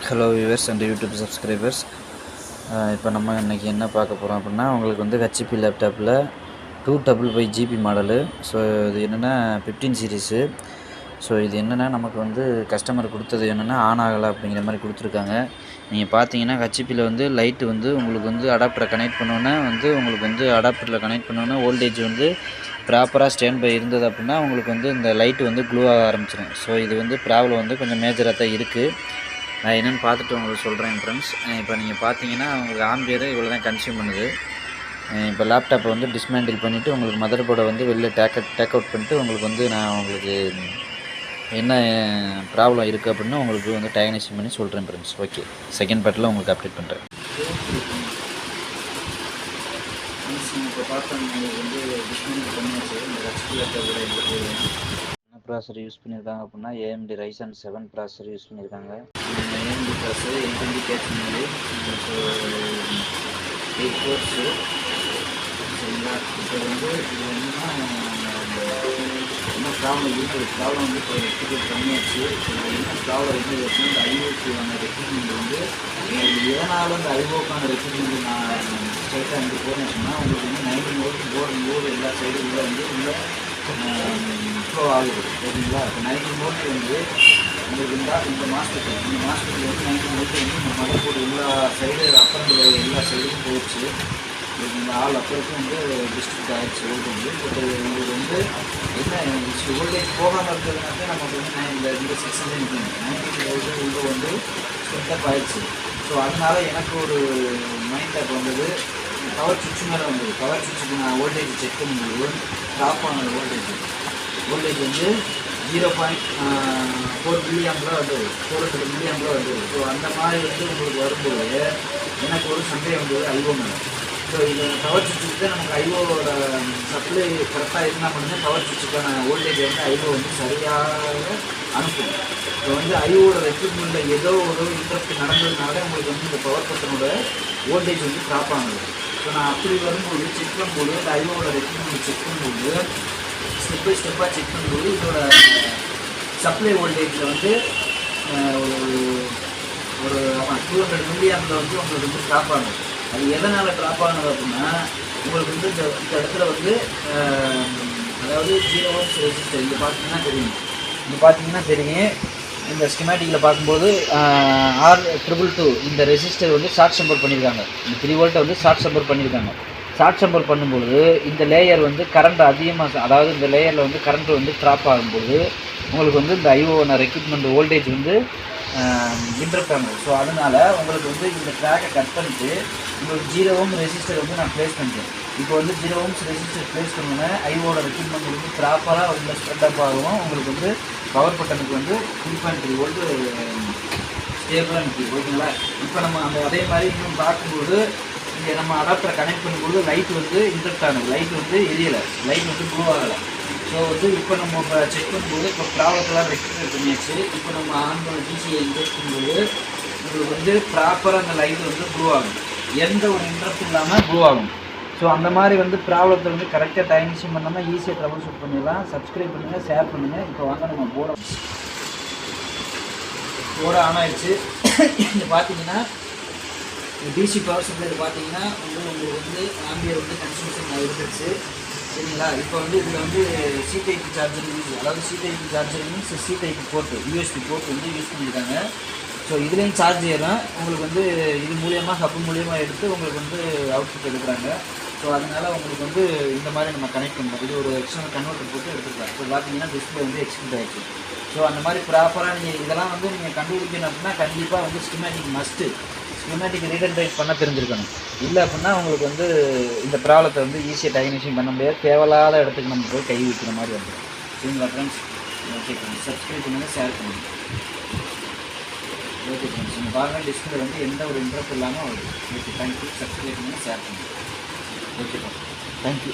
Hello viewers and YouTube subscribers. இப்போ நம்ம இன்றைக்கி என்ன பார்க்க போகிறோம் அப்படின்னா, உங்களுக்கு வந்து ஹெச்பி லேப்டாப்பில் 255 GB மாடலு. ஸோ இது என்னென்னா 15 சீரீஸு. ஸோ இது என்னென்னா நமக்கு வந்து கஸ்டமர் கொடுத்தது என்னென்னா ஆன் ஆகலை அப்படிங்கிற மாதிரி கொடுத்துருக்காங்க. நீங்கள் பார்த்தீங்கன்னா ஹெச்பியில் வந்து லைட்டு வந்து உங்களுக்கு வந்து அடாப்டரை கனெக்ட் பண்ணோன்னே வந்து உங்களுக்கு வந்து அடாப்டரில் கனெக்ட் பண்ணோன்னே வோல்டேஜ் வந்து ப்ராப்பராக ஸ்டாண்ட் பை இருந்தது அப்படின்னா உங்களுக்கு வந்து இந்த லைட்டு வந்து க்ளூ ஆக ஆரம்பிச்சிடும். ஸோ இது வந்து ப்ராப்ளம் வந்து கொஞ்சம் மேஜராக தான் இருக்குது. நான் என்னென்னு பார்த்துட்டு உங்களுக்கு சொல்கிறேன் ஃப்ரெண்ட்ஸ். இப்போ நீங்கள் பார்த்தீங்கன்னா உங்களுக்கு ஆம்பியர் இவ்வளோ தான் கன்சியூம் பண்ணுது. இப்போ லேப்டாப்பை வந்து டிஸ்மேண்டில் பண்ணிவிட்டு உங்களுக்கு மதர் போர்டை வந்து வெளில டேக் அவுட் பண்ணிட்டு உங்களுக்கு வந்து நான் உங்களுக்கு என்ன ப்ராப்ளம் இருக்குது அப்படின்னு உங்களுக்கு வந்து டயக்னோசிஸ் பண்ணி சொல்கிறேன் ஃப்ரெண்ட்ஸ். ஓகே, செகண்ட் பார்ட்டில் உங்களுக்கு அப்டேட் பண்ணுறேன். இப்போ பார்த்தா உங்களுக்கு வந்து டிஸ்மேண்டில் பண்ணியாச்சு. இந்த ஹெச்பி லேப்டாப்போட என்ன ப்ராசர் யூஸ் பண்ணியிருக்காங்க அப்படின்னா AMD Ryzen 7 ப்ராசர் யூஸ் பண்ணியிருக்காங்க. AMD ப்ராசர் 820 கேட்ச் மெமரி, ஸோ 8 கோர்ஸு. சரிங்களா? இப்போ வந்து இது என்னன்னா என்ன ப்ராப்ளம் இருக்குது, ப்ராப்ளம் வந்து இப்போ ரெக்டிஃபை பண்ணியாச்சு. என்ன ப்ராப்ளம் இருக்குது அப்படின்னா இந்த ஐஓக்கான ரெக்ரூட்மெண்ட் வந்து எதனால இந்த ஐஓக்கான ரெக்ரூட்மெண்ட் நான் ஸ்ட்ரைட்டாக வந்து போகிறேன் சொன்னால் உங்களுக்கு வந்து 19 வோல்ட் போர்டு எல்லா சைடும் உள்ள வந்து உள்ள ஃப்ளோ ஆகுது. ஓகேங்களா? இப்போ 19 வோல்ட் வந்து உங்களுக்கு இருந்தால் இந்த மாதத்துக்கு வந்து 19 வோல்ட் வந்து இந்த மதர் போர்டு எல்லா சைடு அப்பரண்ட் எல்லா சைடுக்கும் போயிடுச்சு. இந்த ஆல் அப்பருக்கும் வந்து டிஸ்ட்ரிக்ட் ஆகிடுச்சு வோல்டேஜ். பட் உங்களுக்கு வந்து என்ன வோல்டேஜ் போகாமல் இருக்கிறதுனால நமக்கு வந்து இந்த 6 நிற்கணும். 19 வோல்ட் உள்ள வந்து ஸ்பெக்டப் ஆகிடுச்சு. ஸோ அதனால் எனக்கு ஒரு மைண்ட் தாட் வந்தது, பவர் சுவிட்ச் மேலே வந்தது. பவர் சுவிட்சுக்கு நான் வோல்டேஜ் செக் பண்ணும்போது ட்ராப் ஆன வோல்டேஜ் வந்து 0.4 மில்லியாம்பில் வந்தது, 400 மில்லியாம்பில் வந்தது. ஸோ அந்த மாதிரி வந்து உங்களுக்கு வரும்போது எனக்கு ஒரு சந்தேகம் வந்தது ஐஓ மேலே. ஸோ இது பவர் சுவிட்சுக்கு தான் நமக்கு ஐஓவோட சப்ளை கரெக்டாக இருந்தால் மட்டும்தான் பவர் சுவிட்சுக்கான வோல்டேஜ் வந்து ஐஓ வந்து சரியாக அனுப்பும். இப்போ வந்து ஐஓவோட ரெக்ரூட்மெண்ட்டில் ஏதோ ஒரு இன்ட்ரப்ட் நடந்ததுனால உங்களுக்கு வந்து இந்த பவர் பட்டனோட வோல்டேஜ் வந்து ட்ராப் ஆகுது. ஸோ நான் அப்படி வரும்போது செக் பண்ணும்போது இந்த ஐஓவோட ரெக்ரூட்மெண்ட் செக் பண்ணும்போது ஸ்டெப் பை ஸ்டெப்பாக செக் பண்ணும்போது இதோட சப்ளை வோல்டேஜில் வந்து ஒரு 200 மில்லியாம்பில் வந்து உங்களுக்கு வந்து ட்ராப் ஆகும். அது எதனால் ட்ராப் ஆகுது அப்படின்னா உங்களுக்கு வந்து இந்த இடத்துல வந்து அதாவது 0 ஓம்ஸ் ரெசிஸ்டர் இங்கே பார்த்தீங்கன்னா தெரியும். இந்த ஸ்கிமேட்டிக்கில் பார்க்கும்போது R222 இந்த ரெசிஸ்டர் வந்து ஷார்ட் சம்பர் பண்ணியிருக்காங்க. இந்த 3 வோல்ட்டை வந்து ஷார்ட் சம்பர் பண்ணியிருக்காங்க. ஷார்ட் சம்பர் பண்ணும்பொழுது இந்த லேயர் வந்து கரண்ட் அதிகமாக, அதாவது இந்த லேயரில் வந்து கரண்ட் வந்து ட்ராப் ஆகும்போது உங்களுக்கு வந்து இந்த ஐஓன ரெக்ரூட்மெண்ட் வோல்டேஜ் வந்து இன்டரப்ட் ஆகுது. ஸோ அதனால் உங்களுக்கு வந்து இந்த ட்ராக்கை கட் பண்ணிட்டு உங்களுக்கு 0 ஓம் ரெசிஸ்டர் வந்து நான் ப்ளேஸ் பண்ணிட்டேன். இப்போ வந்து 0 ஓம்ஸ் ரெசிஸ்டர் ப்ளேஸ் பண்ணோன்னே ஐஓட ரெக்ரூட்மெண்ட் வந்து ப்ராப்பராக உள்ள ஸ்ப்ரெட் அப் ஆகும். உங்களுக்கு வந்து பவர் பட்டனுக்கு வந்து 3.3 வோல்ட் ஸ்டேபிளாக நிற்கிது. ஓகேங்களா? இப்போ நம்ம அதே மாதிரி இன்னும் பார்க்கும்போது இங்கே நம்ம அடாப்டரை கனெக்ட் பண்ணும்போது லைட் வந்து இன்டரப்ட் ஆனது, லைட் வந்து எரியலை, லைட் வந்து ப்ளூ ஆகலை. ஸோ வந்து இப்போ நம்ம இப்போ செக் பண்ணும்போது இப்போ ப்ராப்ளத்தெல்லாம் ரெக்டிஃபை பண்ணியாச்சு. இப்போ நம்ம ஆன் பண்ண டிசியை இன்ஜெக்ட் பண்ணும்போது உங்களுக்கு வந்து ப்ராப்பராக அந்த லைட் வந்து ப்ளூ ஆகும், எந்த ஒரு இன்ட்ரப்ட் இல்லாமல் ப்ளூ ஆகும். ஸோ அந்த மாதிரி வந்து ப்ராப்ளத்தை வந்து கரெக்டாக டயக்னோசிஸ் பண்ணாமல் ஈஸியாக ட்ரபிள் ஷூட் பண்ணிடலாம். சப்ஸ்கிரைப் பண்ணுங்கள், ஷேர் பண்ணுங்கள். இப்போ வாங்க நம்ம போர்டு ஆன் ஆகிடுச்சு. இங்கே பார்த்தீங்கன்னா டிசி பவர் சப்ளை பார்த்தீங்கன்னா உங்களுக்கு வந்து ஆம்பியர் வந்து கன்சம்ஷன் இருந்துச்சு. சரிங்களா? இப்போ வந்து இதில் வந்து சி டைப் சார்ஜர் யூஸ், அதாவது C type charger means C type port, USB port வந்து யூஸ் பண்ணியிருக்காங்க. ஸோ இதுலேயும் சார்ஜ் ஏறும். உங்களுக்கு வந்து இது மூலியமாக ஹப்பு மூலியமாக எடுத்து உங்களுக்கு வந்து அவுட்புட் எடுக்கிறாங்க. ஸோ அதனால் உங்களுக்கு வந்து இந்த மாதிரி நம்ம கனெக்ட் பண்ணுறோம். இது ஒரு எக்ஸ்டர்னல் கன்வெர்ட்டர் போட்டு எடுத்துக்கலாம். இப்போ பார்த்தீங்கன்னா டிஸ்பிளே வந்து எக்ஸ்பெக்ட் ஆகிடுச்சு. ஸோ அந்த மாதிரி ப்ராப்பராக நீங்கள் இதெல்லாம் வந்து நீங்கள் கண்டுபிடிக்கணும் அப்படின்னா கண்டிப்பாக வந்து schematic must, schematic read and right பண்ண தெரிஞ்சிருக்கணும். இல்லை அப்படின்னா உங்களுக்கு வந்து இந்த ப்ராப்ளத்தை வந்து ஈஸியாக டயக்னோசிஸ் பண்ண முடியாது. தேவையில்லாத இடத்துக்கு நம்ம போய் கை வைக்கிற மாதிரி வந்துடும். சரிங்களா ஃப்ரெண்ட்ஸ்? ஓகே ஃப்ரெண்ட்ஸ், சப்ஸ்கிரைப் பண்ணுங்கள், ஷேர் பண்ணுங்கள். ஓகே ஃப்ரெண்ட்ஸ், நீங்கள் பாருங்கள் டிஸ்பிளே வந்து எந்த ஒரு இன்ட்ரப்ட் இல்லாமல் வருது. Okay, thank you. சப்ஸ்கிரைப் பண்ணுங்கள், ஷேர் பண்ணுங்கள். Okay friends, thank you.